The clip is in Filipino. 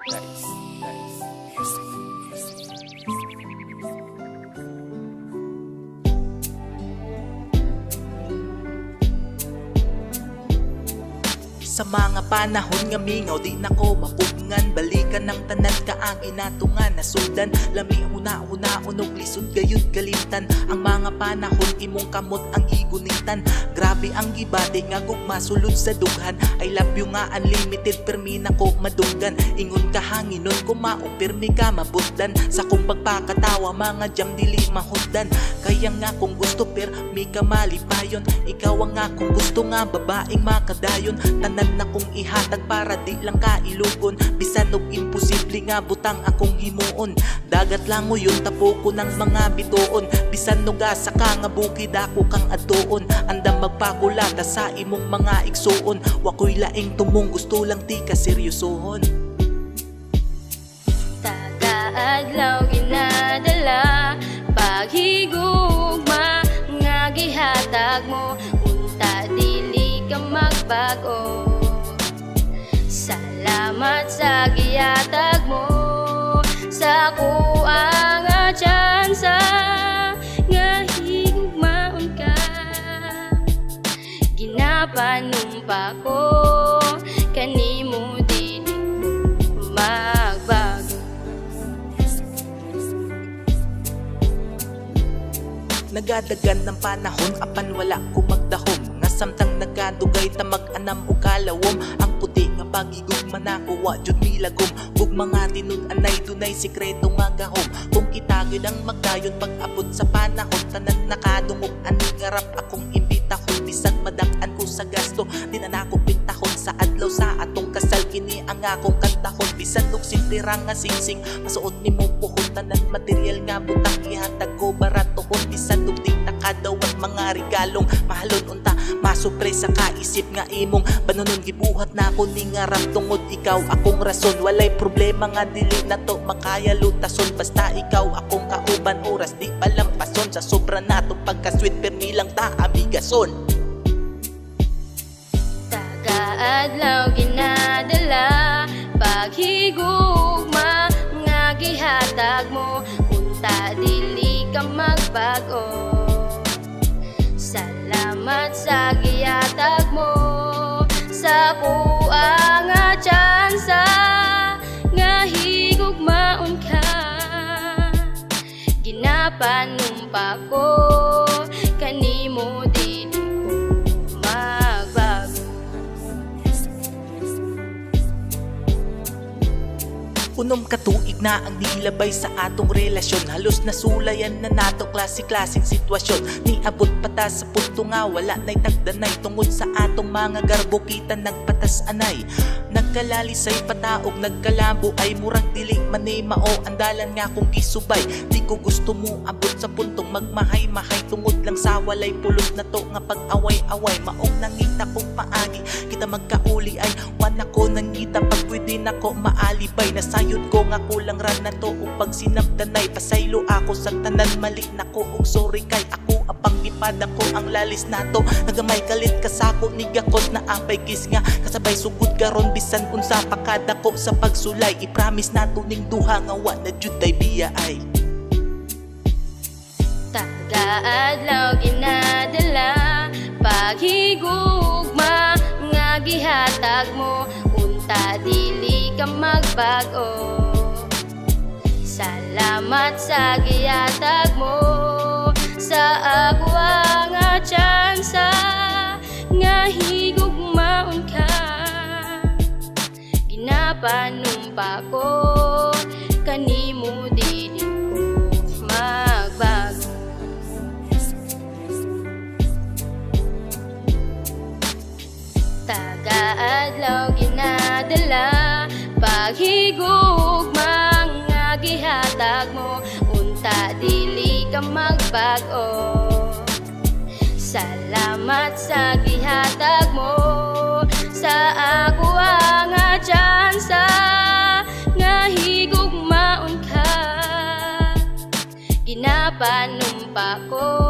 Sa mga panahon nga mingaw, di nako mapugngan. Balikan ng tanan ka ang inatungan. Nasundan, lami una-una, unog lisod gayud kalimtan. Ang mga panahon imong kamot ang igunitan. Grabe ang gibate nga gugma sulod sa dughan. I love you nga unlimited, permi nako madunggan. Ingon ka hanginon, kumao permi ka mabutdan. Sa kong pagpakatawa, mga jam dili mahundan. Kaya nga kung gusto permi ka malipayon. Ikaw ang nga kung gusto nga babaeng makadayon. Tanan na kong ihatag para di lang ka ilugon. Bisan og imposible nga butang akong himuon. Dagat lang mo yun, tapo ko ng mga bituon. Bisan og asa ka nga bukid ako kang atuon. Andam magpakulata sa imong mga igsuon. Wakoy laing tumong, gusto lang ti ka seryosohon. Taga-adlaw ginadala, paghigugma nga gihatag mo. Unta dili ka magbago. Salamat sa gihatag mo sa kuang tsansa nga higugmaon ka. Ginapanumpa ko kanimo dili magbago. Nagadagan ng panahon, apan wala ko magdahom. Nga samtang nagadugay ta mag-anam o kalawom. Ang puti nga pagigugma na ko, wa jud milagom. Gugma nga tinun anay dunay sikreto nga gahom. Kung kitagid ang magdayon pag-abot sa panahon, tanan nakadungog ani ngarap akong imbitahon. Bisag madak-an ko sa gasto, di na nako pintahon. Sa adlaw sa atong kasal, kini ang akong kantahon. Bisan og simple ra nga singsing, masuot nimo puhon. Tanan material nga butang ihatag ko baratohon. Bisan og di nakadawat mga regalong mahalon unta masupre sa kaisip nga imong bananon. Gibuhat na ako ni ngarap tungod ikaw akong rason. Walay problema nga dili na to makaya lutason. Basta ikaw akong kauban, oras di palampason. Sa sobra na to pagka-sweet permi lang ta amigason. Taga-adlaw ginadala, paghigugma nga gihatag mo. Unta dili ka magbago. Salamat sa gihatag mo sa kuang tsansa nga higugmaon ka. Ginapanumpa ko kanimo dili ko magbago. Unom katuig na ang nilabay sa atong relasyon. Halos nasulayan na nato klase-klaseng sitwasyon. Niabot pata sa punto nga wala na'y tagdanay. Tungod sa atong mga garbo kita nagpatas anay. Nagkalalisay pataog nagkalabo ay murag dili manay mao. Andalan nga kung gisubay, di ko gusto mo abot sa puntong magmahay-mahay. Tungod lang sa walay pulot na to nga pag-away-away. Maong nangita kong paagi, kita magkauli ay wana ko nangita. Pag pwede na ko maalibay, nasayod ko nga kulang ran na to. Upag sinabdanay, pasaylo ako sa tanan. Mali na ko og sorry kay ako apang gipad ako ang lalis na to. Nagamay kalit kasako ni gakot na apay kis nga kasabay sugod karon. Bisan unsa pa kadako sa pagsulay, i-promise nato ning duha nga wa na jud tay biya ay. Taga-adlaw ginadala, paghigugma nga gihatag mo. Unta dili ka magbago. Salamat sa gihatag mo sa agwa nga tsansa nga higugmaon ka. Ginapanumpa ko kanimo dili ko magbago. Taga-adlaw ginadala, paghigugma nga gihatag mo. Unta dili ka magbago. Salamat sa gihatag mo sa agwa nga tsansa nga higugmaon ka. Ginapanumpa ko